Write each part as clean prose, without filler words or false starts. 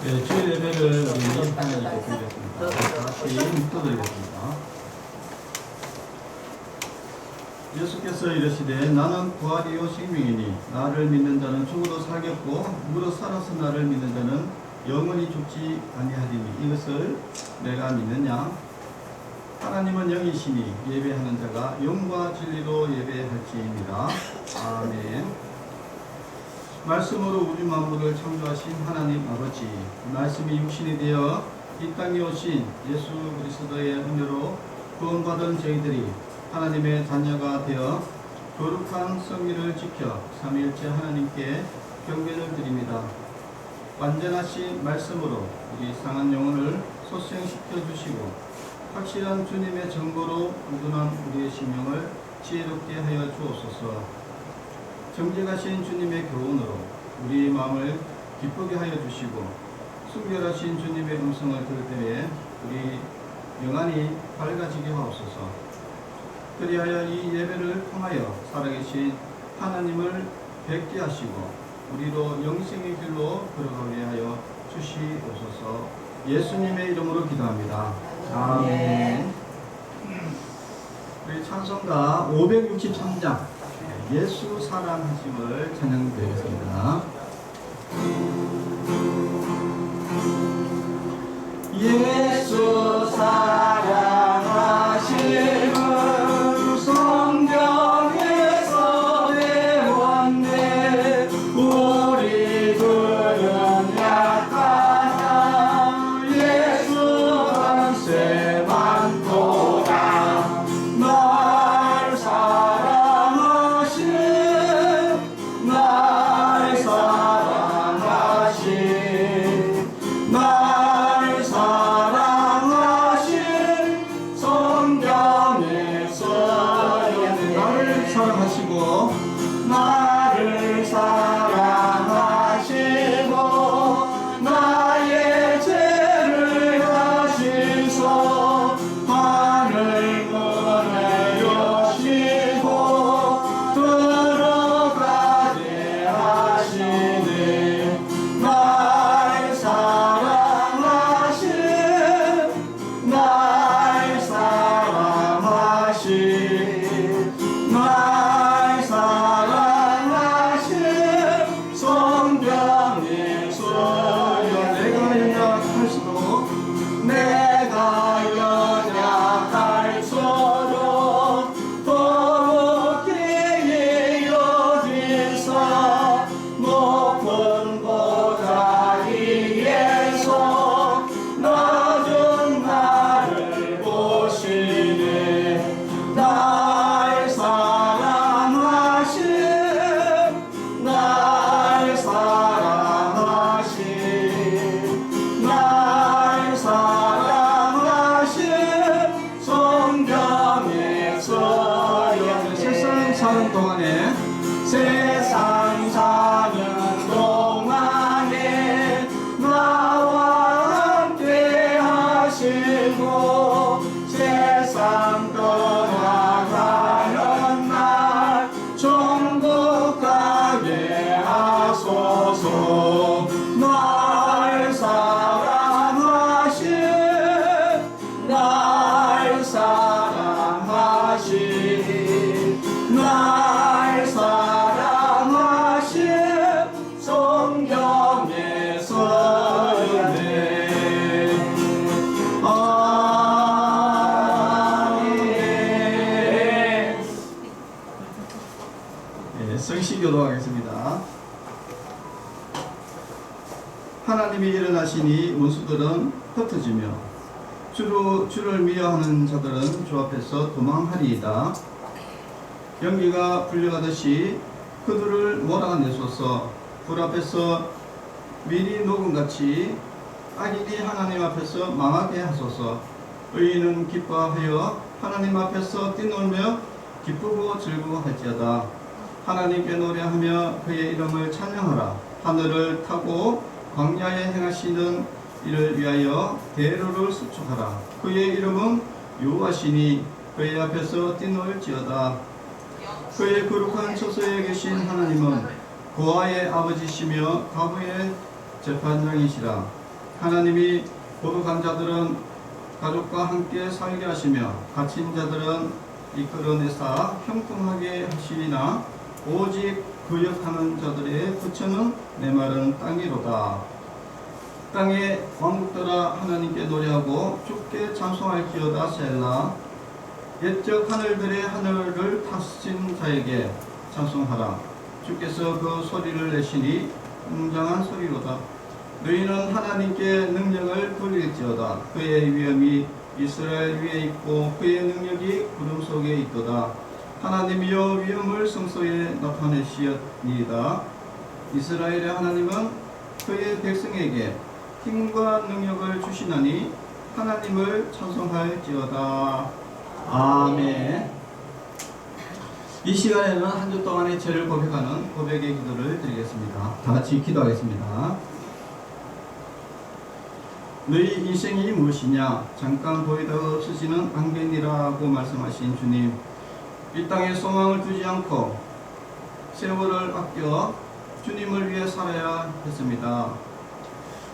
네, 주일 예배를 우리 인터넷에 드리겠습니다. 다시 묶어드리겠습니다. 예수께서 이르시되 나는 부활이요 생명이니 나를 믿는 자는 죽어도 살겠고 무릇 살아서 나를 믿는 자는 영원히 죽지 아니하리니 이것을 내가 믿느냐? 하나님은 영이시니 예배하는 자가 영과 진리로 예배할지입니다. 아멘. 말씀으로 우주 만물을 창조하신 하나님 아버지, 말씀이 육신이 되어 이 땅에 오신 예수 그리스도의 은혜로 구원받은 저희들이 하나님의 자녀가 되어 거룩한 성의를 지켜 삼위일체 하나님께 경배를 드립니다. 완전하신 말씀으로 우리 상한 영혼을 소생시켜 주시고 확실한 주님의 정보로 우둔한 우리의 심령을 지혜롭게 하여 주옵소서. 정직하신 주님의 교훈으로 우리의 마음을 기쁘게 하여 주시고 순결하신 주님의 음성을 들을 때에 우리 영안이 밝아지게 하옵소서. 그리하여 이 예배를 통하여 살아계신 하나님을 뵙게 하시고 우리로 영생의 길로 걸어가게 하여 주시옵소서. 예수님의 이름으로 기도합니다. 아멘. 우리 찬송가 563장 예수 사랑하심을 찬양드리겠습니다. 예수 사랑하심을 성경에서 배웠네. 우리들은 약하나 예수 한세 많도다. 날 사랑하신 날 사랑하신 날 사랑하신 성경에서 나를 사랑하시고 나를 사랑하시고 나의 죄를 가시소 하늘 문을 여시고 들어가게 하시네. 날 사랑하신 날 사랑하신 날 사랑하신 성경에서 내가 연약할수록 내가 연약할수록 더욱 기이 여기서 높은 보좌 위에서 낮은 나를 보시네. 날 사랑하신 날 사랑하신 날 사랑하신 성경에서 세상 사는 동안에 세상 사는 동안에 나와 함께 하시고 세상 떠나가는 날 천국 가게 하소서. 날 사랑하신 날 사랑하신 날 사랑하신 성경에서 아멘. 성시교도 하겠습니다. 하나님이 일어나시니 원수들은 흩어지며 주를 미워하는 자들은 주 앞에서 도망하리이다. 연기가 불려가듯이 그들을 몰아내소서. 불 앞에서 미리 녹음같이 악인이 하나님 앞에서 망하게 하소서. 의인은 기뻐하여 하나님 앞에서 뛰놀며 기쁘고 즐거워할지어다. 하나님께 노래하며 그의 이름을 찬양하라. 하늘을 타고 광야에 행하시는 이를 위하여 대로를 수축하라. 그의 이름은 여호와시니 그의 앞에서 뛰놀지어다. 그의 거룩한 처소에 계신 하나님은 고아의 아버지시며 가부의 재판장이시라. 하나님이 거룩한 자들은 가족과 함께 살게 하시며 갇힌 자들은 이끌어내사 형통하게 하시리나 오직 거역하는 자들의 부처는 메마른 땅이로다. 땅의 왕국들아 하나님께 노래하고 주께 찬송할지어다. 셀라. 옛적 하늘들의 하늘을 타신 자에게 찬송하라. 주께서 그 소리를 내시니 웅장한 소리로다. 너희는 하나님께 능력을 돌릴지어다. 그의 위엄이 이스라엘 위에 있고 그의 능력이 구름 속에 있도다. 하나님이여 위엄을 성소에 나타내시었니이다. 이스라엘의 하나님은 그의 백성에게 힘과 능력을 주시나니 하나님을 찬송할지어다. 아멘. 이 시간에는 한 주 동안의 죄를 고백하는 고백의 기도를 드리겠습니다. 다 같이 기도하겠습니다. 너희 인생이 무엇이냐? 잠깐 보이다가 없어지는 안개니라고 말씀하신 주님, 이 땅에 소망을 두지 않고 세월을 아껴 주님을 위해 살아야 했습니다.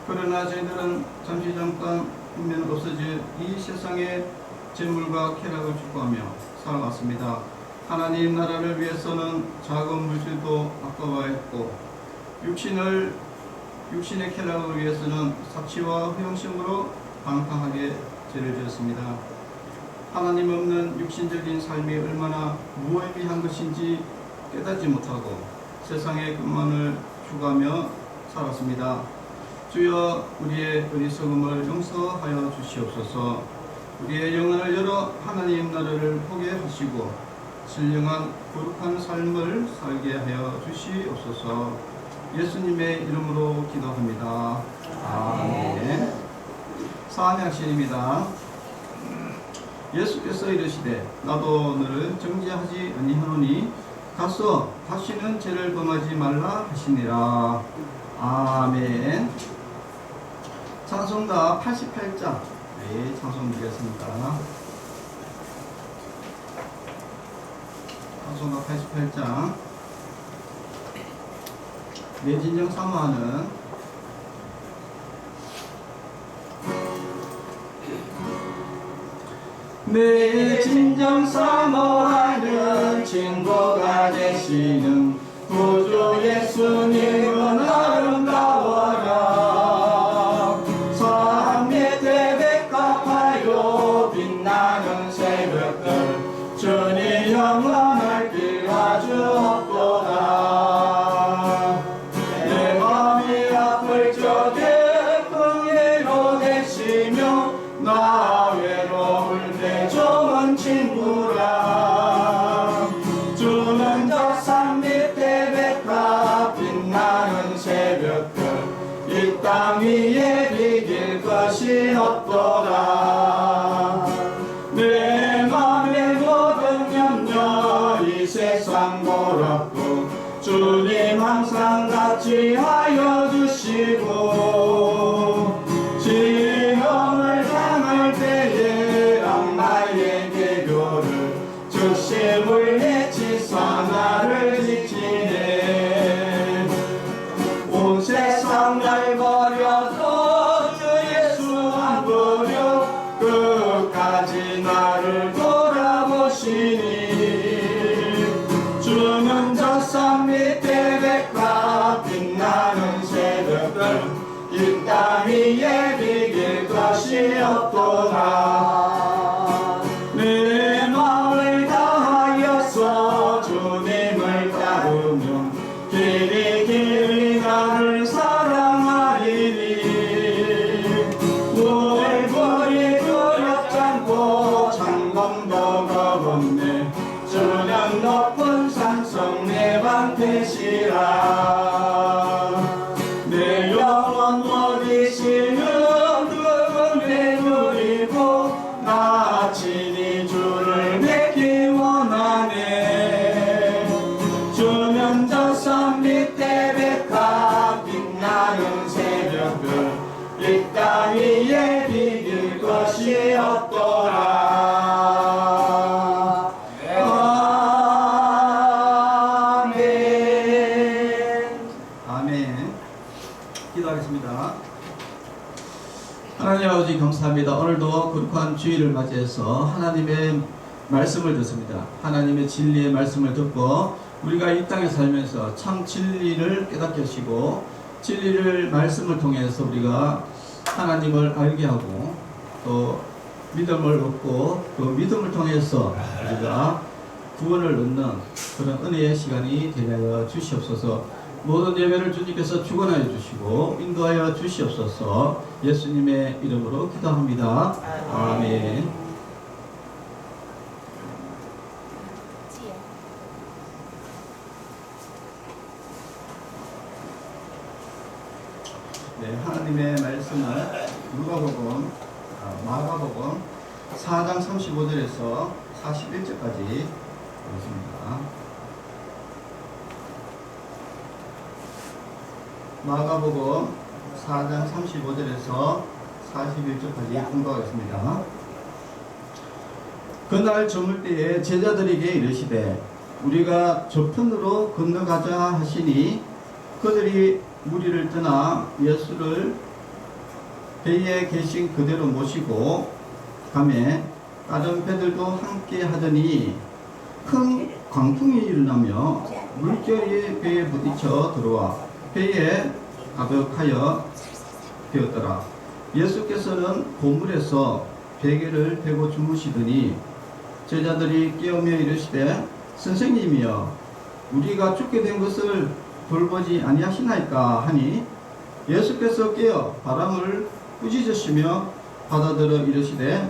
그러나 저희들은 잠시 잠깐 후면 없어질 이 세상의 재물과 쾌락을 추구하며 살아왔습니다. 하나님 나라를 위해서는 작은 물질도 아까워야 했고 육신의 쾌락을 위해서는 사치와 허영심으로 방탕하게 죄를 지었습니다. 하나님 없는 육신적인 삶이 얼마나 무의미한 것인지 깨닫지 못하고 세상의 것만을 추구하며 살았습니다. 주여 우리의 어리석음을 용서하여 주시옵소서. 우리의 영혼을 열어 하나님 나라를 보게 하시고 신령한 거룩한 삶을 살게 하여 주시옵소서. 예수님의 이름으로 기도합니다. 아멘. 사안양신입니다. 예수께서 이르시되 나도 너를 정죄하지 아니하노니 가서 다시는 죄를 범하지 말라 하시니라. 아멘. 찬송가 88장 찬송 드리겠습니다. 찬송가 88장 내진정 사모하는 내 진정 사모하는 친구가 되시는 구주 예수님은 아름다워라. 산 밑에 백합하여 빛나는 새벽들 주님 영원할 길 아주 없도다. 내 마음이 아플 적에 긍휼로 계시며 나 외로울 때 좋은 친구라. 주는 저 산 밑에 백합 빛나는 새벽들 이 땅 위에 비길 것이 없도다. 내 맘의 모든 염려 이 세상 고맙고 주님 항상 같이 하여 주시고 시험을 당할 때에 악마의 계교를 즉시 물리치사 나를 지키네. 온 세상 날 버려도 주 예수 안 버려 끝까지 나를 돌아보시니. 주는 저 산 밑에 백합 빛나는 새벽들 이 땅 위에 비길 것이 없도다. 내 마음을 다하여서 주님을 따르면 길이 나를 사랑하리니. 얼굴이 두렵지 않고 창검도 겁없네. 주는 높은 산성 내 방패시라. 내 영혼 못 이시는 은혜 누리고 나 친히 주를 맺기 원하네. 주는 저 산 밑에 백합 빛나는 새벽들 이 땅 위에 비길 것이 없도다. 아멘. 하나님 아버지 감사합니다. 오늘도 거룩한 주일을 맞이해서 하나님의 말씀을 듣습니다. 하나님의 진리의 말씀을 듣고 우리가 이 땅에 살면서 참 진리를 깨닫게 하시고 진리를 말씀을 통해서 우리가 하나님을 알게 하고 또 믿음을 얻고 그 믿음을 통해서 우리가 구원을 얻는 그런 은혜의 시간이 되게 하여 주시옵소서. 모든 예배를 주님께서 주관하여 주시고 인도하여 주시옵소서. 예수님의 이름으로 기도합니다. 아멘. 네, 하나님의 말씀은 누가복음, 마가복음 4장 35절에서 41절까지 있습니다. 마가복음 4장 35절에서 41절까지 공부하겠습니다. 그날 저물 때에 제자들에게 이르시되 우리가 저편으로 건너가자 하시니 그들이 무리를 떠나 예수를 배에 계신 그대로 모시고 가매 다른 배들도 함께 하더니 큰 광풍이 일어나며 물결이 배에 부딪혀 들어와 배에 가득하여 되었더라. 예수께서는 고물에서 베개를 대고 주무시더니 제자들이 깨우며 이르시되 선생님이여 우리가 죽게 된 것을 돌보지 아니하시나이까 하니 예수께서 깨어 바람을 꾸짖으시며 받아들어 이르시되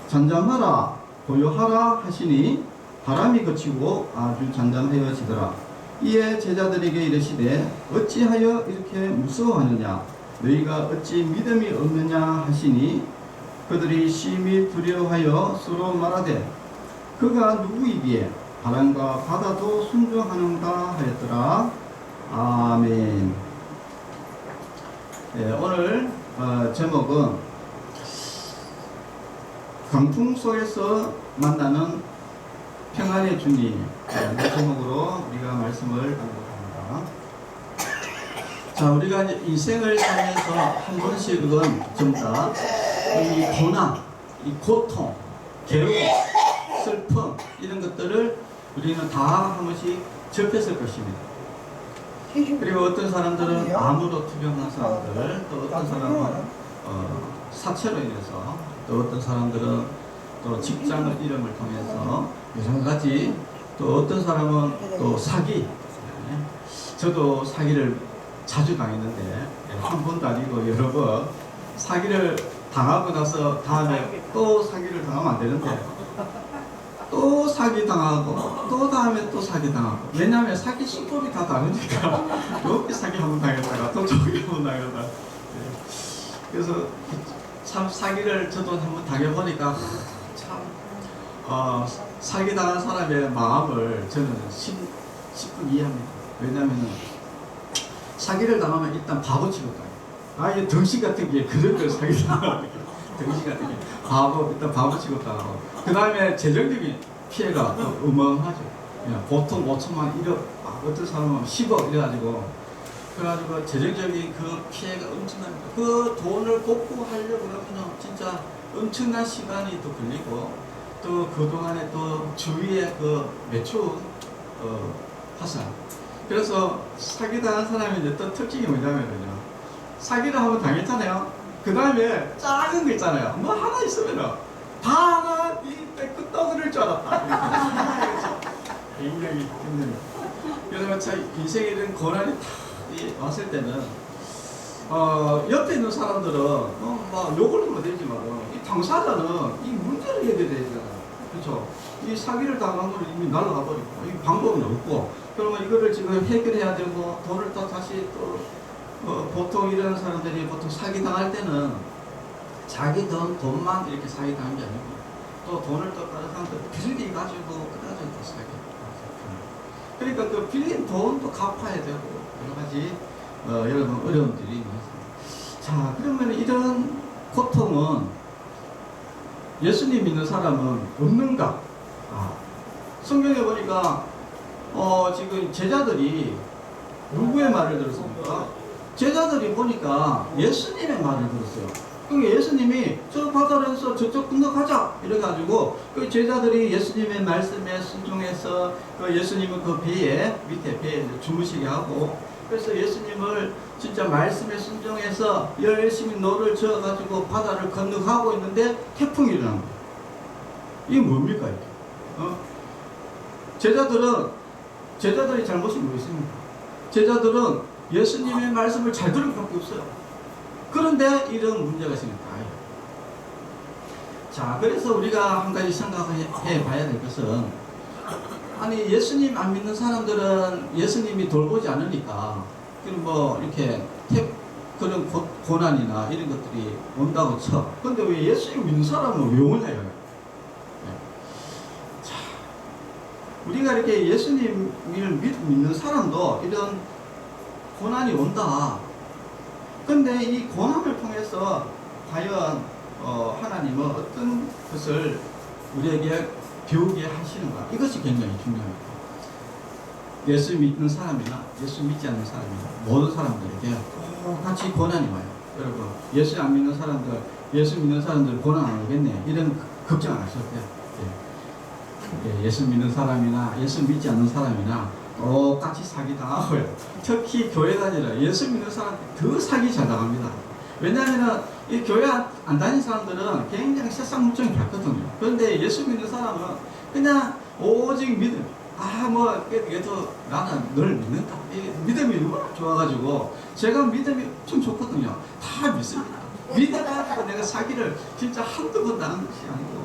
잠잠하라 고요하라 하시니 바람이 그치고 아주 잔잔하여지더라. 이에 제자들에게 이르시되 어찌하여 이렇게 무서워하느냐 너희가 어찌 믿음이 없느냐 하시니 그들이 심히 두려워하여 서로 말하되 그가 누구이기에 바람과 바다도 순종하는가 하였더라. 아멘. 네, 오늘 제목은 강풍 속에서 만나는 평안의 주님, 이 제목으로 우리가 말씀을 나누고자 합니다. 자, 우리가 인생을 살면서 한 번씩은 전부 다 이 고난, 이 고통, 괴로움, 슬픔 이런 것들을 우리는 다 한 번씩 접했을 것입니다. 그리고 어떤 사람들은 암으로 투병한 사람들, 또 어떤 사람은 사체로 인해서, 또 어떤 사람들은 또 직장을 잃음을 통해서 여러 가지, 또 어떤 사람은 또 사기. 저도 사기를 자주 당했는데 한 번도 아니고 여러 번 사기를 당하고 나서 다음에 또 사기를 당하면 안 되는데 또 사기 당하고 또 다음에 또 사기 당하고, 왜냐하면 사기 수법이 다 다르니까 여기 사기 한 번 당했다가 또 저기 한 번 당했다가 그래서 참 사기를 저도 한 번 당해보니까 참 사기 당한 사람의 마음을 저는 10분 이해합니다. 왜냐하면 사기를 당하면 일단 바보 취급당해요. 아예 덩신 같은 게 그런 걸 사기 당하는 덩신 같은 게 일단 바보 취급당하고, 그 다음에 재정적인 피해가 어마어마하죠. 보통 5천만 1억, 어떤 사람은 10억 이래가지고, 그래가지고 재정적인 그 피해가 엄청납니다. 그 돈을 복구하려고 그냥 진짜 엄청난 시간이 또 걸리고, 또 그동안에 또 주위에 그 매출 파산. 그래서 사기당한 사람의 이제 또 특징이 뭐냐면요, 사기를 한번 당했잖아요. 그 다음에 작은 거 있잖아요. 뭐 하나 있으면은 다 하나 그 떠들을 줄 알았다. 굉장히 힘듭니다. 그래서 참 인생에 이런 고난이 다 왔을 때는 옆에 있는 사람들은 막 욕을 하면 되지만 이 당사자는 이 문제를 해결해야 되잖아요. 그렇죠? 이 사기를 당한 걸 이미 날아가 버리고 이 방법은 없고, 그러면 이거를 지금 해결해야 되고 돈을 또 다시 또 보통 이런 사람들이 보통 사기 당할 때는 자기 돈만 이렇게 사기 당한 게 아니고 또 돈을 또 다른 사람들 빌리 가지고 그래가지고 또 사기. 그러니까 그 빌린 돈도 갚아야 되고 여러 가지 여러분 어려움들이 많습니다. 자, 그러면 이런 고통은 예수님 믿는 사람은 없는가? 성경에 보니까 지금 제자들이 누구의 말을 들었습니까? 제자들이 보니까 예수님의 말을 들었어요. 그러니까 예수님이 저 바다에서 저쪽 건너가자 이래가지고 그 제자들이 예수님의 말씀에 순종해서 그 예수님은 그 배에 밑에 배에 주무시게 하고, 그래서 예수님을 진짜 말씀에 순종해서 열심히 노를 저어가지고 바다를 건너가고 있는데 태풍이 일어난 거예요. 이게 뭡니까 이게? 제자들이 잘못이 뭐 있습니까? 제자들은 예수님의 말씀을 잘 들을 밖에 없어요. 그런데 이런 문제가 생겼다. 자, 그래서 우리가 한 가지 생각해 봐야 될 것은, 아니 예수님 안 믿는 사람들은 예수님이 돌보지 않으니까 뭐 이렇게 그런 고난이나 이런 것들이 온다고 쳐. 근데 왜 예수님 믿는 사람은 왜 오냐요? 자, 우리가 이렇게 예수님을 믿는 사람도 이런 고난이 온다. 근데 이 고난을 통해서 과연 하나님은 어떤 것을 우리에게 배우게 하시는가? 이것이 굉장히 중요합니다. 예수 믿는 사람이나 예수 믿지 않는 사람이나 모든 사람들에게 똑같이 고난이 와요. 여러분, 예수 안 믿는 사람들, 예수 믿는 사람들 고난 안 오겠네, 이런 걱정 안 하셔도 돼요. 예수 믿는 사람이나 예수 믿지 않는 사람이나 똑같이 사기 당하고요. 특히 교회 다니라 예수 믿는 사람들 더 사기 잘 당합니다. 왜냐하면 이 교회 안 다니는 사람들은 굉장히 세상 물정이 밝거든요. 그런데 예수 믿는 사람은 그냥 오직 믿음. 그래도 나는 널 믿는다. 믿음이 너무나 좋아가지고, 제가 믿음이 좀 좋거든요. 다 믿습니다. 믿어가지고 내가 사기를 진짜 한두 번 당한 것이 아니고,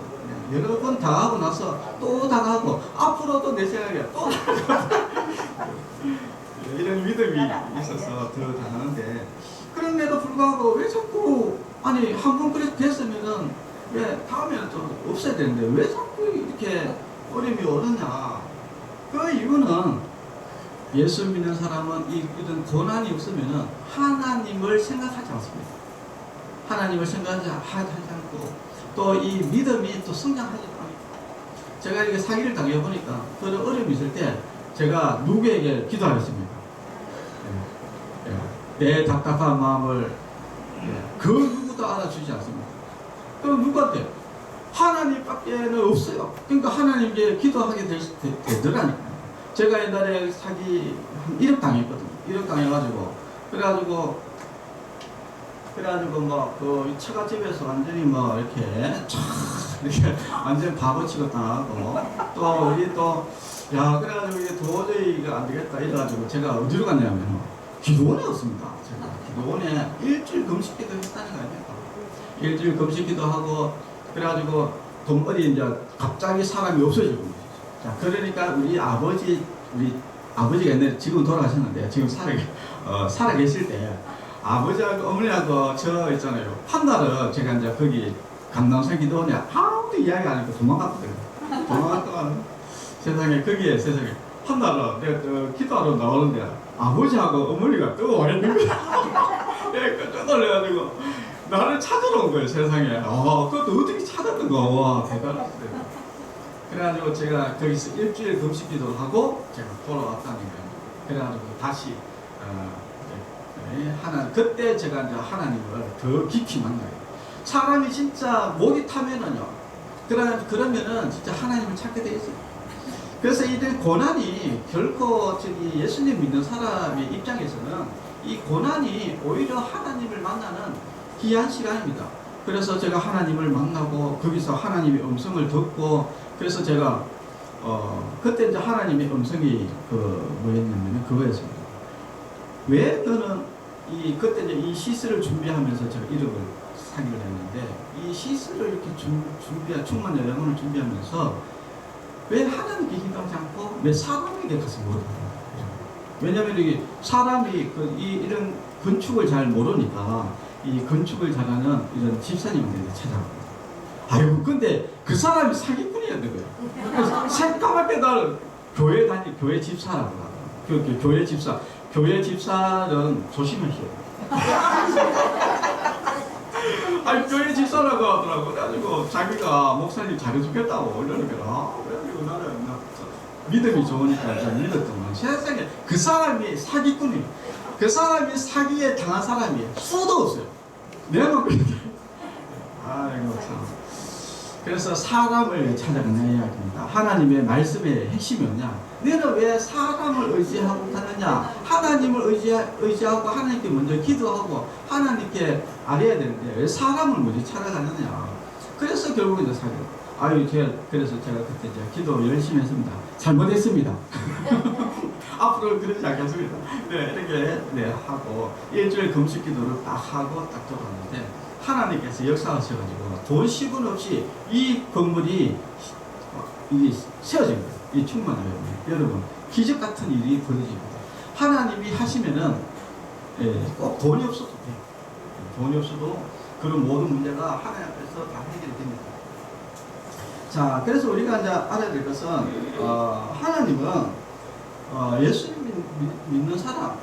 여러 번 당하고 나서 또 당하고, 앞으로도 내 생각에 또 당하고. 이런 믿음이 있어서 더 당하는데, 그런데도 불구하고 왜 자꾸, 아니, 한 번 그렇게 됐으면은, 왜 다음에는 좀 없어야 되는데, 왜 자꾸 이렇게 어려움이 오느냐. 그 이유는 예수 믿는 사람은 이런 고난이 없으면은 하나님을 생각하지 않습니다. 하나님을 생각하지 않고, 또 이 믿음이 또 성장하지 않습니다. 제가 이렇게 사기를 당해보니까 그런 어려움이 있을 때 제가 누구에게 기도하였습니까? 내 답답한 마음을 그 누구도 알아주지 않습니다. 그럼 누구한테? 하나님밖에는 없어요. 그러니까 하나님께 기도하게 되더라니까요. 제가 옛날에 사기 한 1억 당했거든요. 1억 당해가지고, 그래가지고 그 처갓집에서 완전히 이렇게 완전 바보 취급 당하고, 그래가지고 이게 도저히 이거 안 되겠다 이래가지고 제가 어디로 갔냐면 기도원에 갔습니다. 제가 기도원에 일주일 금식 기도 했다는 거 아닙니까? 일주일 금식 기도 하고, 그래가지고 돈벌이 이제 갑자기 사람이 없어지고. 자, 그러니까 우리 아버지가 옛날에 지금 돌아가셨는데, 지금 살아 계실 때 아버지하고 어머니하고 저 있잖아요. 한날은 제가 이제 거기 강남선 기도원에 아무도 이야기 안 하고 도망갔거든요. 도망갔다가 세상에 한날은 내가 기도하러 나오는데 아버지하고 어머니가 또 와 있는 거야. 내가 깜짝 놀래가지고 나를 찾으러 온 거예요, 세상에. 그것도 어떻게 찾았는가. 와, 대단하시더라고요. 그래가지고 제가 거기서 일주일 금식 기도를 하고 제가 돌아왔다는 거예요. 그래가지고 다시, 그때 제가 이제 하나님을 더 깊이 만나요. 사람이 진짜 목이 타면은요, 그러면은 진짜 하나님을 찾게 돼 있어요. 그래서 이런 고난이 결코 예수님 믿는 사람의 입장에서는 이 고난이 오히려 하나님을 만나는 귀한 시간입니다. 그래서 제가 하나님을 만나고 거기서 하나님의 음성을 듣고, 그래서 제가 그때 이제 하나님의 음성이 뭐였냐면 그거였습니다. 왜 너는 그때 이제 이 시스를 준비하면서 제가 1억을 사기를 했는데, 이 시스를 이렇게 충만 여행을 준비하면서 왜 하나님께 기도하지 않고 왜 사람에게 가서 물어보는 거예요? 왜냐하면 이게 사람이 이런 건축을 잘 모르니까 이 건축을 잘하는 이런 집사님들이 찾아갑니다. 아이고, 근데 그 사람이 사기꾼이었던 거예요. 그래서 새까맣게 날 교회 집사라고 하더라고요. 교회 집사는 조심하셔야 돼요. 아니, 교회 집사라고 하더라고요. 그래가지고 자기가 목사님 잘해주겠다고 이러니까, 그래가지고 나는 믿음이 좋으니까 믿었더만 세상에 그 사람이 사기꾼이에요. 그 사람이 사기에 당한 사람이 수도 없어요. 내가 막 그랬는데 아이고 참. 그래서 사람을 찾아가는 이야기입니다. 하나님의 말씀의 핵심이 뭐냐? 너는 왜 사람을 의지하고 가느냐? 하나님을 의지하고 하나님께 먼저 기도하고 하나님께 아뢰야 되는데 왜 사람을 먼저 찾아가느냐? 그래서 결국은 이제 그래서 제가 그때 기도 열심히 했습니다. 잘못했습니다. 앞으로 그러지 않겠습니다. 네, 이렇게 하고 일주일 금식 기도를 딱 하고 딱 들어갔는데 하나님께서 역사하셔가지고 돈 10원 없이 이 건물이 세워집니다. 이 충만해요. 여러분 기적 같은 일이 벌어집니다. 하나님이 하시면은 꼭 돈이 없어도 돼요. 돈이 없어도 그런 모든 문제가 하나님 앞에서 다 해결됩니다. 자, 그래서 우리가 이제 알아야 될 것은 하나님은 예수님 믿는 사람,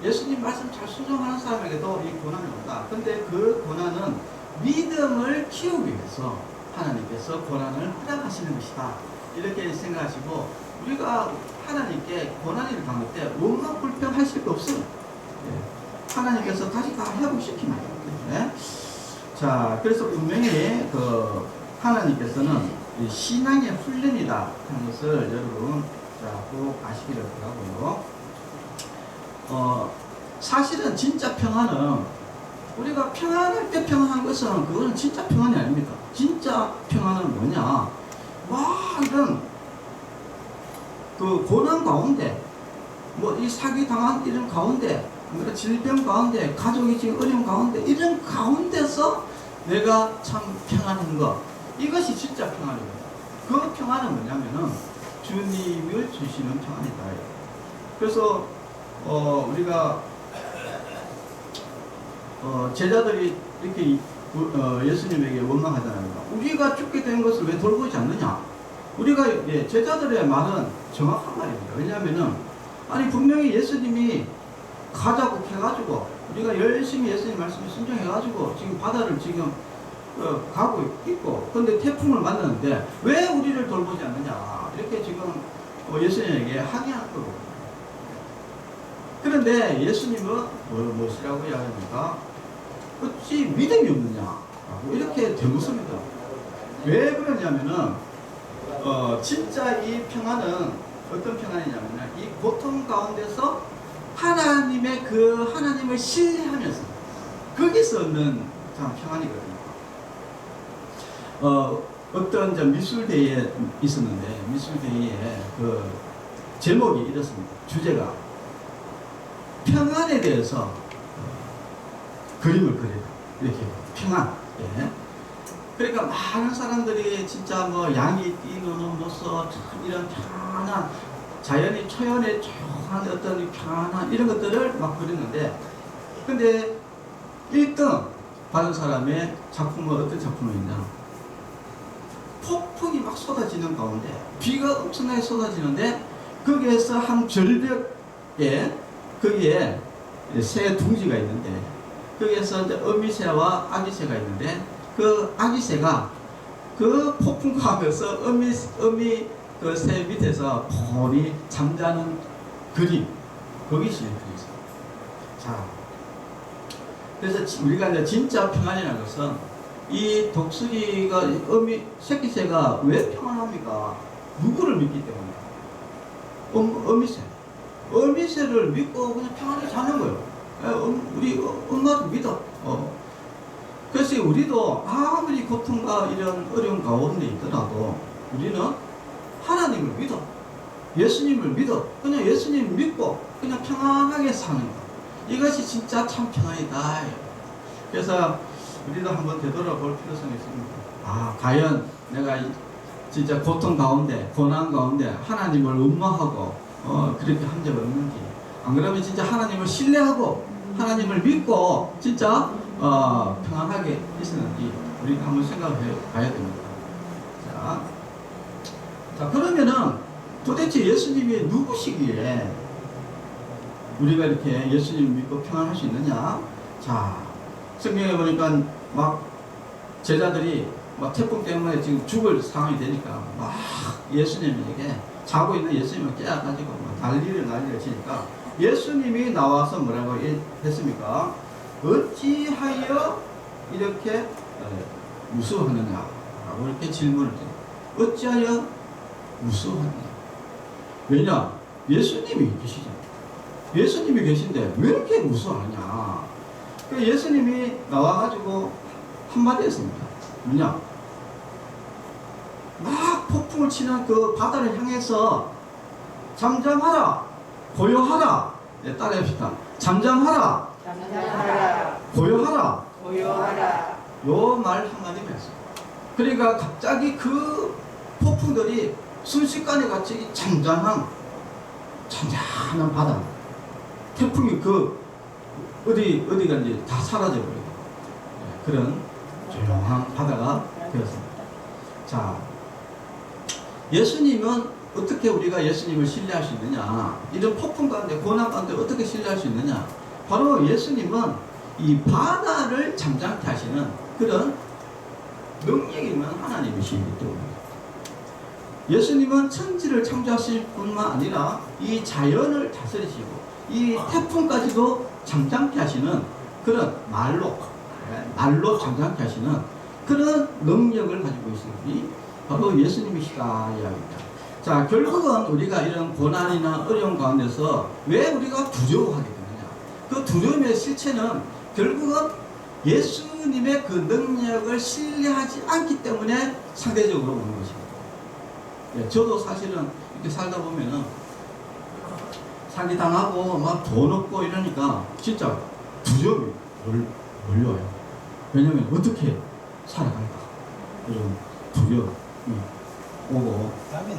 예수님 말씀 잘 순종하는 사람에게도 이 고난이 온다. 근데 그 고난은 믿음을 키우기 위해서 하나님께서 고난을 허락하시는 것이다. 이렇게 생각하시고 우리가 하나님께 고난을 당할 때 원망 불평하실 거 없어요. 하나님께서 다시 다 회복시킵니다. 자, 그래서 분명히 하나님께서는 신앙의 훈련이다 하는 것을 여러분 꼭 아시기를 바라고요. 사실은 진짜 평안은 우리가 평안할 때 평안한 것은 그거는 진짜 평안이 아닙니다. 진짜 평안은 뭐냐? 이런 그 고난 가운데, 이 사기 당한 이런 가운데, 질병 가운데, 가족이 지금 어려운 가운데, 이런 가운데서 내가 참 평안한 것, 이것이 진짜 평안입니다. 그 평안은 뭐냐면은 주님을 주시는 평안이다. 그래서 우리가 제자들이 이렇게 예수님에게 원망하잖아요. 우리가 죽게 된 것을 왜 돌보지 않느냐? 우리가 제자들의 말은 정확한 말입니다. 왜냐하면은 분명히 예수님이 가자고 해가지고 우리가 열심히 예수님 말씀에 순종해가지고 지금 바다를 지금 가고 있고, 근데 태풍을 만났는데 왜 우리를 돌보지 않느냐? 이렇게 지금 예수님에게 항의할 거고. 그런데 예수님은 무엇이라고 이야기합니까? 어찌 믿음이 없느냐라고 이렇게 되묻습니다. 왜 그러냐면은 진짜 이 평안은 어떤 평안이냐면 이 고통 가운데서 하나님을 신뢰하면서 거기서 얻는 참 평안이거든요. 어떤 미술대회에 있었는데 미술대회에 그 제목이 이렇습니다. 주제가 평안에 대해서 그림을 그려요. 이렇게 평안. 그러니까 많은 사람들이 진짜 양이 뛰노는 모습, 이런 편안한 자연이 초연에 조용한 어떤 편안한 이런 것들을 막 그리는데, 근데 1등 받은 사람의 작품은 어떤 작품이 있냐? 폭풍이 막 쏟아지는 가운데 비가 엄청나게 쏟아지는데 거기에서 한 절벽에 거기에 새 둥지가 있는데 거기에서 이제 어미새와 아기새가 있는데 그 아기새가 그 폭풍 가운데서 어미 그 새 밑에서 폰히 잠자는 그림, 거기 실린 그림이 있어요. 자, 그래서 우리가 이제 진짜 평안이라는 것은 이 독수리가 새끼새가 왜 평안합니까? 누구를 믿기 때문에. 어미새를 믿고 그냥 평안히 자는 거예요. 우리 엄마도 믿어. 그래서 우리도 아무리 고통과 이런 어려운 가운데 있더라도 우리는 하나님을 믿어. 예수님을 믿어. 그냥 예수님 믿고 그냥 평안하게 사는 거. 이것이 진짜 참 평안이다. 그래서 우리도 한번 되돌아볼 필요성이 있습니다. 과연 내가 진짜 고통 가운데, 고난 가운데 하나님을 원망하고 그렇게 한 적 없는지, 안 그러면 진짜 하나님을 신뢰하고 하나님을 믿고 진짜 평안하게 있었는지 우리가 한번 생각해 봐야 됩니다. 자, 그러면은 도대체 예수님이 누구시기에 우리가 이렇게 예수님 믿고 평안할 수 있느냐? 자, 성경에 보니까 막 제자들이 막 태풍 때문에 지금 죽을 상황이 되니까 막 예수님에게 자고 있는 예수님을 깨워가지고 막 난리를 치니까 예수님이 나와서 뭐라고 했습니까? 어찌하여 이렇게 무서워하느냐라고 이렇게 질문을 드려요. 어찌하여 무서워하느냐? 왜냐? 예수님이 계시잖아요. 예수님이 계신데 왜 이렇게 무서워하냐? 예수님이 나와가지고 한마디 했습니다. 뭐냐? 막 폭풍을 치는 그 바다를 향해서 잠잠하라, 고요하라. 네, 따라합시다. 잠잠하라, 잠잠하라, 고요하라. 고요하라. 요 말 한마디 했어요. 그러니까 갑자기 그 폭풍들이 순식간에 같이 잔잔한 바다, 태풍이 어디 간지 다 사라져버려요. 그런 조용한 바다가 되었습니다. 자, 예수님은 어떻게 우리가 예수님을 신뢰할 수 있느냐? 이런 폭풍 가운데, 고난 가운데 어떻게 신뢰할 수 있느냐? 바로 예수님은 이 바다를 잠잠케 하시는 그런 능력이 있는 하나님이시기 때문입니다. 예수님은 천지를 창조하실 뿐만 아니라 이 자연을 다스리시고 이 태풍까지도 잠잠케 하시는 그런 말로 잠잠케 하시는 그런 능력을 가지고 있는 분이 바로 예수님이시다 이야기입니다. 자, 결국은 우리가 이런 고난이나 어려움 가운데서 왜 우리가 두려워하게 되느냐? 그 두려움의 실체는 결국은 예수님의 그 능력을 신뢰하지 않기 때문에 상대적으로 오는 것입니다. 예, 저도 사실은 이렇게 살다 보면은 사기 당하고 막 돈 없고 이러니까 진짜 두려움이 몰려와요. 왜냐면 어떻게 살아갈까? 이런 두려움이 오고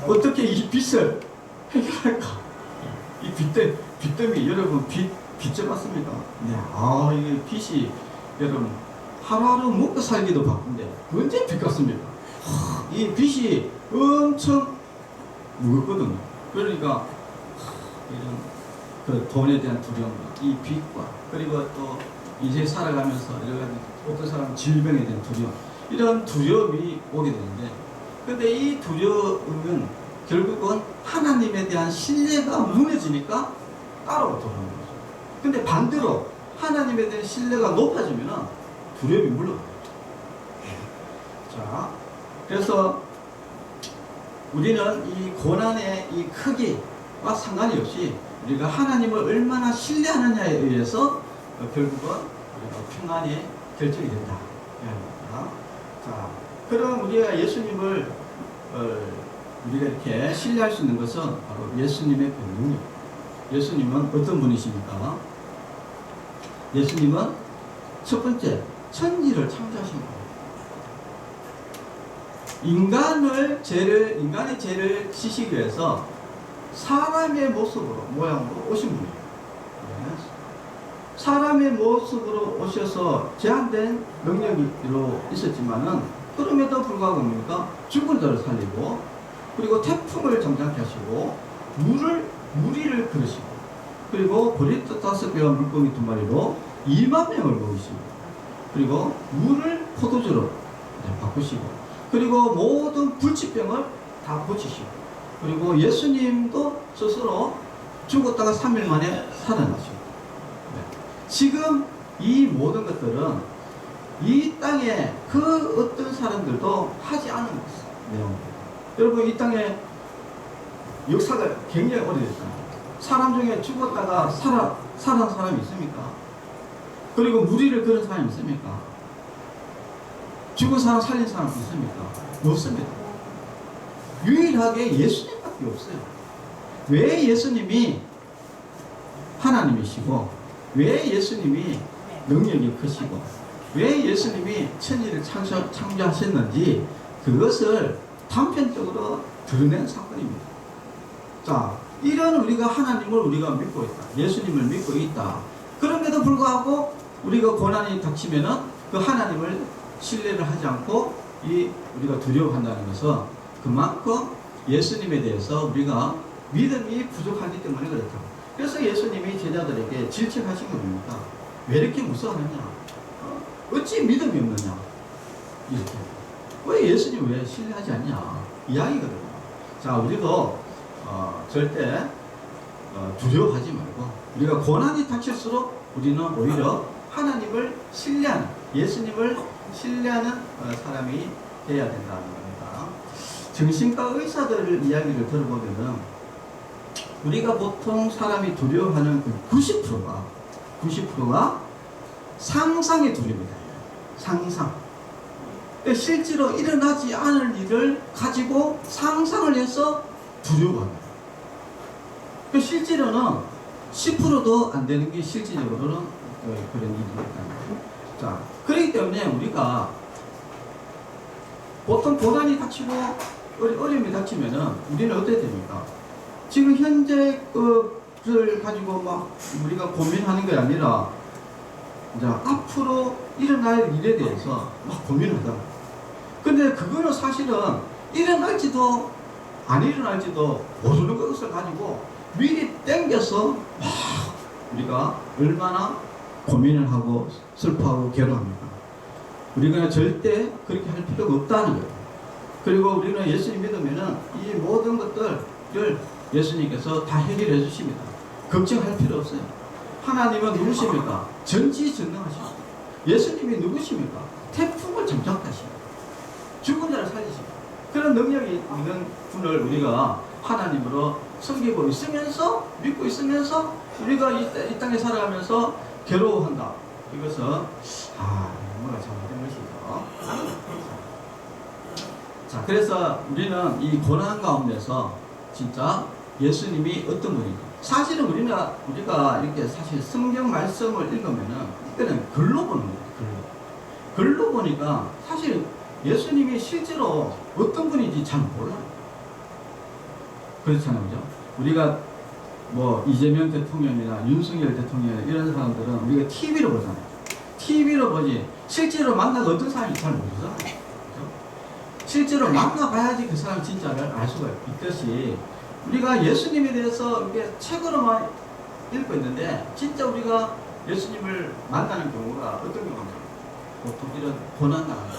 어떻게 이 빚을 해결할까? 이 빚더미 여러분 빚져 봤습니까? 네, 이게 빚이 여러분 하루하루 먹고 살기도 바쁜데 언제 빚 갚습니까? 이 빚이 엄청 무겁거든요. 그러니까 이런 그 돈에 대한 두려움과 이 빚과 그리고 또 이제 살아가면서 여러 가지 어떤 사람은 질병에 대한 두려움, 이런 두려움이 오게 되는데, 근데 이 두려움은 결국은 하나님에 대한 신뢰가 무너지니까 따로 돌아오는 거죠. 근데 반대로 하나님에 대한 신뢰가 높아지면 두려움이 물러가요. 자, 그래서 우리는 이 고난의 이 크기와 상관이 없이 우리가 하나님을 얼마나 신뢰하느냐에 의해서 결국은 우리가 평안이 결정이 된다. 자, 그럼 우리가 예수님을 우리가 이렇게 신뢰할 수 있는 것은 바로 예수님의 능력. 예수님은 어떤 분이십니까? 예수님은 첫 번째 천지를 창조하신 거예요. 인간의 죄를 지시기 위해서 사람의 모양으로 오신 분이에요. 사람의 모습으로 오셔서 제한된 능력으로 있었지만은 그럼에도 불구하고 뭡니까? 죽은 자를 살리고, 그리고 태풍을 잠잠케 하시고, 무리를 그르시고, 그리고 보리떡 5개와 물고기 2마리로 2만 명을 먹이시고, 그리고 물을 포도주로 바꾸시고, 그리고 모든 불치병을 다 고치시고, 그리고 예수님도 스스로 죽었다가 3일 만에 살아나시고, 지금 이 모든 것들은 이 땅에 그 어떤 사람들도 하지 않은 것이에요. 여러분, 이 땅에 역사가 굉장히 오래됐잖아요. 사람 중에 죽었다가 살아난 사람이 있습니까? 그리고 무리를 그런 사람이 있습니까? 죽은 사람 살린 사람 있습니까? 없습니다. 유일하게 예수님밖에 없어요. 왜 예수님이 하나님이시고, 왜 예수님이 능력이 크시고, 왜 예수님이 천지를 창조하셨는지 그것을 단편적으로 드러낸 사건입니다. 자, 이런 우리가 하나님을 우리가 믿고 있다. 예수님을 믿고 있다. 그럼에도 불구하고 우리가 고난이 닥치면은 그 하나님을 신뢰를 하지 않고 우리가 두려워한다는 것은 그만큼 예수님에 대해서 우리가 믿음이 부족하기 때문에 그렇다. 그래서 예수님이 제자들에게 질책하신 게 뭡니까? 왜 이렇게 무서워하느냐? 어찌 믿음이 없느냐? 이렇게. 왜 예수님 왜 신뢰하지 않냐? 이야기거든요. 자, 우리도 절대 두려워하지 말고, 우리가 고난이 닥칠수록 우리는 오히려 하나님을 신뢰하는, 예수님을 신뢰하는 사람이 돼야 된다는 겁니다. 정신과 의사들 이야기를 들어보면은 우리가 보통 사람이 두려워하는 그 90%가 상상의 두려움이다. 상상. 실제로 일어나지 않을 일을 가지고 상상을 해서 두려워합니다. 실제로는 10%도 안 되는 게 실질적으로는 그런 일입니다. 자, 그렇기 때문에 우리가 보통 고난이 닥치고 어려움이 닥치면은 우리는 어떻게 됩니까? 지금 현재 것을 가지고 막 우리가 고민하는 게 아니라 이제 앞으로 일어날 일에 대해서 막 고민을 하다. 근데 그거는 사실은 일어날지도 안 일어날지도 모르는 것을 가지고 미리 땡겨서 막 우리가 얼마나 고민을 하고 슬퍼하고 괴로워합니까? 우리가 절대 그렇게 할 필요가 없다는 거예요. 그리고 우리는 예수님 믿으면은 이 모든 것들을 예수님께서 다 해결해 주십니다. 걱정할 필요 없어요. 하나님은 누구십니까? 전지전능하십니다. 예수님이 누구십니까? 태풍을 정착하십니다. 죽은 자를 살리십니다. 그런 능력이 있는 분을 우리가 하나님으로 섬기고 있으면서 믿고 있으면서 우리가 이 땅에 살아가면서 괴로워한다. 이것은 뭔가 잘못된 것이죠. 자, 그래서 우리는 이 고난 가운데서 진짜 예수님이 어떤 분인지, 사실은 우리가 이렇게 사실 성경 말씀을 읽으면은 이때는 글로 보는 거예요. 글로 보니까 사실 예수님이 실제로 어떤 분인지 잘 몰라요. 그렇잖아요, 그죠? 우리가 뭐 이재명 대통령이나 윤석열 대통령 이런 사람들은 우리가 TV로 보잖아요. TV로 보지 실제로 만나서 어떤 사람인지 잘 모르잖아요. 그죠? 실제로 만나봐야지 그 사람 진짜를 알 수가 있듯이 우리가 예수님에 대해서 이게 책으로만 읽고 있는데 진짜 우리가 예수님을 만나는 경우가 어떤 경우인지 보통 이런 고난 당할 때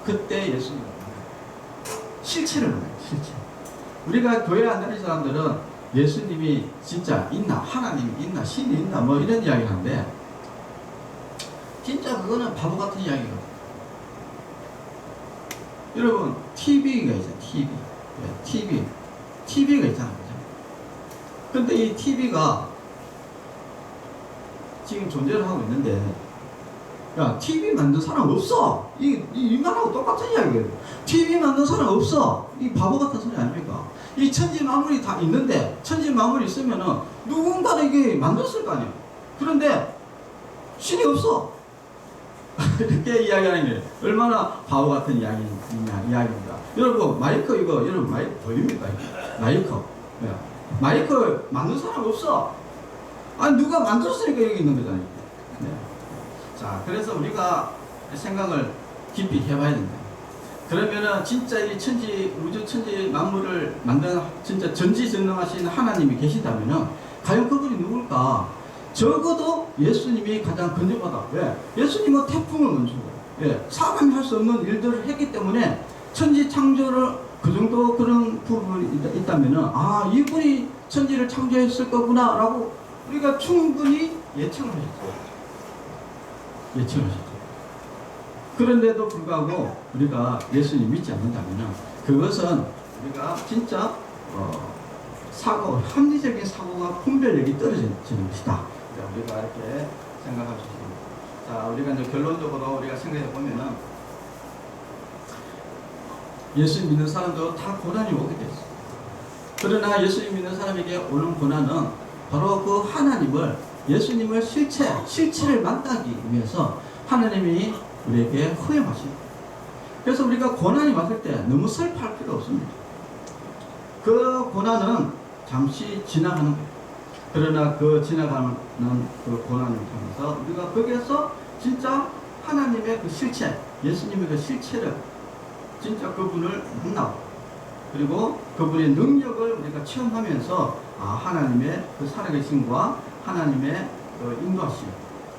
그때 예수님을 만나요. 실체를 만나요. 실체. 우리가 교회 안 다니는 사람들은 예수님이 진짜 있나, 하나님이 있나, 신이 있나 뭐 이런 이야기를 하는데 진짜 그거는 바보 같은 이야기예요. 여러분 TV가 있잖아요. TV가 있잖아요. 그죠? 근데 이 TV가 지금 존재를 하고 있는데 야, TV 만든 사람 없어. 이 인간하고 똑같은 이야기예요. TV 만든 사람 없어. 이 바보 같은 소리 아닙니까? 이 천지 만물이 다 있는데 천지 만물이 있으면은 누군가는 이게 만들었을 거 아니에요. 그런데 신이 없어. 이렇게 이야기하는 게 얼마나 바보 같은 이야기입니다. 여러분 마이크 여러분 마이크 보입니까? 마이크 만든 사람 없어. 아니 누가 만들었으니까 여기 있는 거잖아요. 네. 자, 그래서 우리가 생각을 깊이 해봐야 된다. 그러면은 진짜 이 우주 천지 만물을 만든 진짜 전지전능하신 하나님이 계시다면은 과연 그분이 누굴까? 적어도 예수님이 가장 근접하다. 왜? 예수님은 태풍을 멈추고, 사람이 할 수 없는 일들을 했기 때문에 천지 창조를 그 정도 그런 부분이 있다면은 이분이 천지를 창조했을 거구나라고 우리가 충분히 예측을 하셨죠. 그런데도 불구하고 우리가 예수님 믿지 않는다면 그것은 우리가 진짜 합리적인 사고가 분별력이 떨어지는 것이다. 우리가 이렇게 생각할 수 있습니다. 자, 우리가 이제 결론적으로 우리가 생각해 보면은 예수 믿는 사람도 다 고난이 오게 됐어요. 그러나 예수님 믿는 사람에게 오는 고난은 바로 그 하나님을, 예수님을 실체를 만나기 위해서 하나님이 우리에게 후회하십니다. 그래서 우리가 고난이 왔을 때 너무 슬퍼할 필요 없습니다. 그 고난은 잠시 지나가는 거예요. 그러나 그 지나가는 그 고난을 통해서 우리가 거기에서 진짜 하나님의 그 실체, 예수님의 그 실체를 진짜 그분을 만나고 그리고 그분의 능력을 우리가 체험하면서 하나님의 그 살아계심과 하나님의 그 인도하심,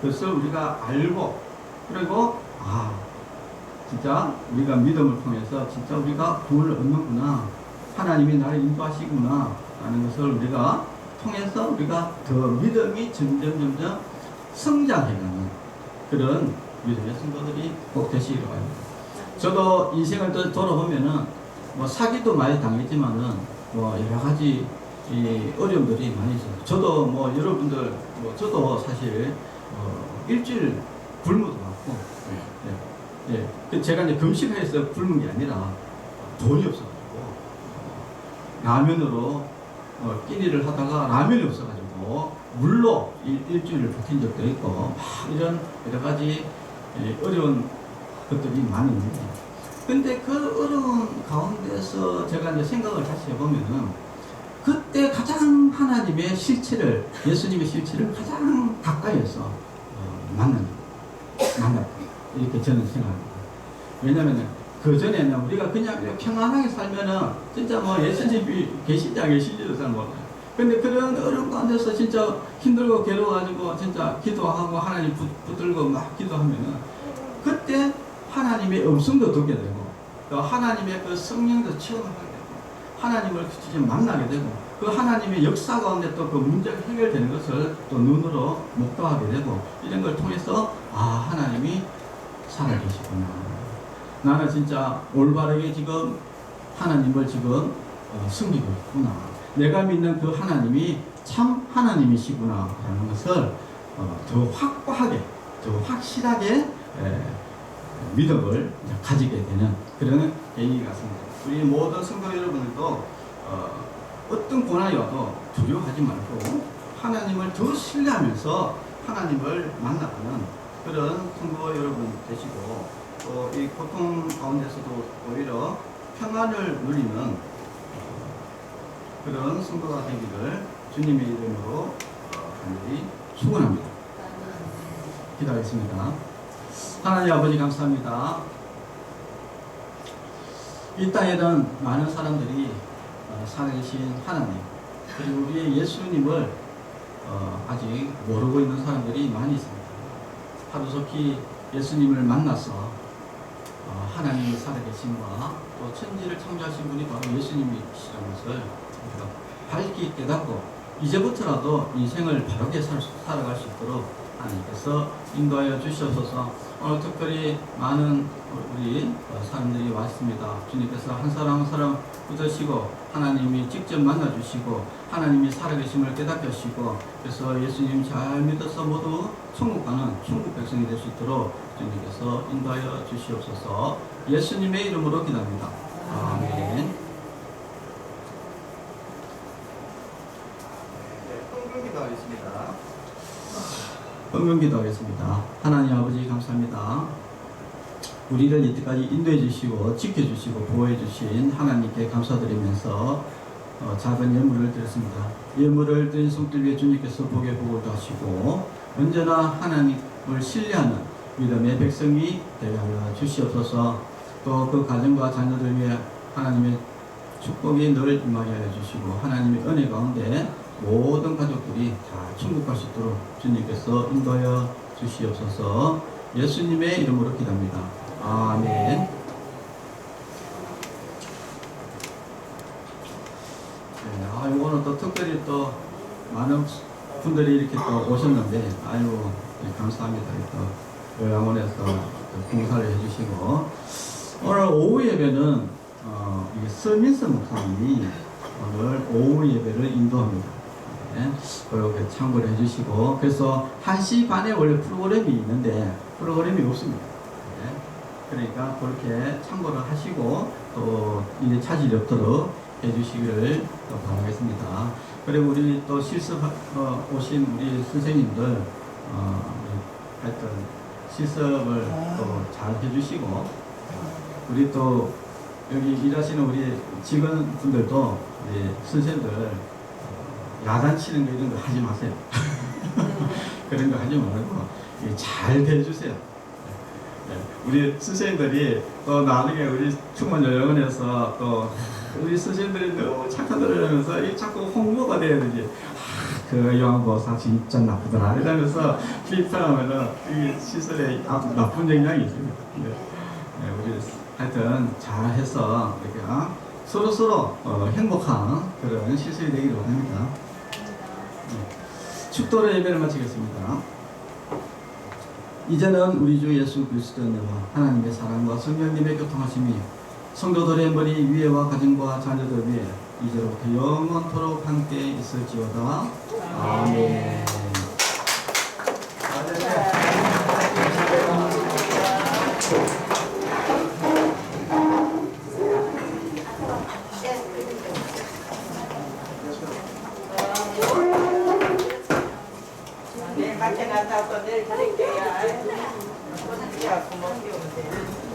그것을 우리가 알고 그리고 진짜 우리가 믿음을 통해서 진짜 우리가 구원을 얻는구나, 하나님이 나를 인도하시구나 라는 것을 우리가 통해서 우리가 더 믿음이 점점 성장해가는 그런 믿음의 성도들이 꼭 되시기를 바랍니다. 저도 인생을 돌아보면은 뭐 사기도 많이 당했지만은 뭐 여러 가지 이 어려움들이 많이 있어요. 저도 뭐 여러분들 뭐 저도 사실 일주일 굶어도 많고, 제가 이제 금식해서 굶은 게 아니라 돈이 없어가지고 라면으로 끼니를 하다가 라면이 없어가지고 물로 일주일을 버틴 적도 있고 막 이런 여러 가지 어려운 것들이 많이 있는데, 근데 그 어려운 가운데서 제가 이제 생각을 다시 해보면은 그때 가장 하나님의 실체를, 예수님의 실체를 가장 가까이에서 만났다 이렇게 저는 생각합니다. 왜냐면은 그 전에는 우리가 그냥 평안하게 살면은 진짜 뭐 예수님이 계신지 안 계신지도 잘 몰라요. 근데 그런 어려운 가운데서 진짜 힘들고 괴로워가지고 진짜 기도하고 하나님 붙들고 막 기도하면은 그때 하나님의 음성도 듣게 되고 또 하나님의 그 성령도 체험하게 되고 하나님을 직접 만나게 되고 그 하나님의 역사 가운데 또 그 문제가 해결되는 것을 또 눈으로 목도하게 되고 이런 걸 통해서 아, 하나님이 살아계시구나. 나는 진짜 올바르게 지금 하나님을 지금 숨기고 있구나. 내가 믿는 그 하나님이 참 하나님이시구나 라는 것을 더 확고하게, 더 확실하게 믿음을 가지게 되는 그런 계기 같습니다. 우리 모든 성도 여러분들도 어떤 고난이 와도 두려워하지 말고 하나님을 더 신뢰하면서 하나님을 만나가는 그런 성도 여러분 되시고 또 이 고통 가운데서도 오히려 평안을 누리는 그런 성도가 되기를 주님의 이름으로 간절히 축원합니다. 기도하겠습니다. 하나님 아버지 감사합니다. 이 땅에는 많은 사람들이 살아계신 하나님 그리고 우리의 예수님을 아직 모르고 있는 사람들이 많이 있습니다. 하루속히 예수님을 만나서 하나님이 살아계심과 또 천지를 창조하신 분이 바로 예수님이시라는 것을 우리가 밝게 깨닫고 이제부터라도 인생을 바르게 살아갈 수 있도록 하나님께서 인도하여 주시옵소서. 오늘 특별히 많은 우리 사람들이 왔습니다. 주님께서 한 사람 한 사람 붙드시고 하나님이 직접 만나주시고 하나님이 살아계심을 깨닫게 하시고 그래서 예수님 잘 믿어서 모두 천국 가는 천국 백성이 될 수 있도록 주님께서 인도하여 주시옵소서. 예수님의 이름으로 기도합니다. 아멘. 헌금기도하겠습니다. 헌금기도하겠습니다. 하나님 아버지 감사합니다. 우리를 이때까지 인도해 주시고 지켜주시고 보호해 주신 하나님께 감사드리면서 작은 예물을 드렸습니다. 예물을 드린 손길 위에 주님께서 복의 복을 하시고 언제나 하나님을 신뢰하는 믿음의 백성이 되게 하여 주시옵소서. 또 그 가정과 자녀들 위해 하나님의 축복이 늘 임하게 하여 주시고 하나님의 은혜 가운데 모든 가족들이 다 천국 갈 수 있도록 주님께서 인도하여 주시옵소서. 예수님의 이름으로 기도합니다. 아멘. 네, 이거는 또 특별히 또 많은 분들이 이렇게 또 오셨는데, 아유, 감사합니다. 또 요양원에서 봉사를 해주시고, 오늘 오후 예배는 이게 서민서 목사님이 오늘 오후 예배를 인도합니다. 네, 그렇게 참고를 해주시고, 그래서 1시 반에 원래 프로그램이 있는데 프로그램이 없습니다. 네, 그러니까 그렇게 참고를 하시고 또 이제 차질이 없도록 해주시기를 또 바라겠습니다. 그리고 우리 또 실습 오신 우리 선생님들 하여튼 실습을 또 잘 해주시고 우리 또 여기 일하시는 우리 직원분들도 우리 선생님들 야단치는 거 이런 거 하지 마세요. 그런 거 하지 말고 잘 해주세요. 우리 선생님들이 또 나중에 우리 충만 요양원에서 또 우리 선생님들이 너무 착하더라면서 이 자꾸 홍보가 돼야 되지. 그 요양보호사 진짜 나쁘더라 이러면서 비판하면은 이 시설에 나쁜 영향이 있습니다. 우리 하여튼 잘해서 이렇게 서로 행복한 그런 시설이 되기를 원합니다. 축도로 예배를 마치겠습니다. 이제는 우리 주 예수 그리스도의 은혜와 하나님의 사랑과 성령님의 교통하심이 성도들의 머리 위에와 가정과 자녀들 위에 이제로부터 영원토록 함께 있을지어다. 아멘. 내일 밖에 나가서 내일 드릴게요. 야, 고맙게 오세요.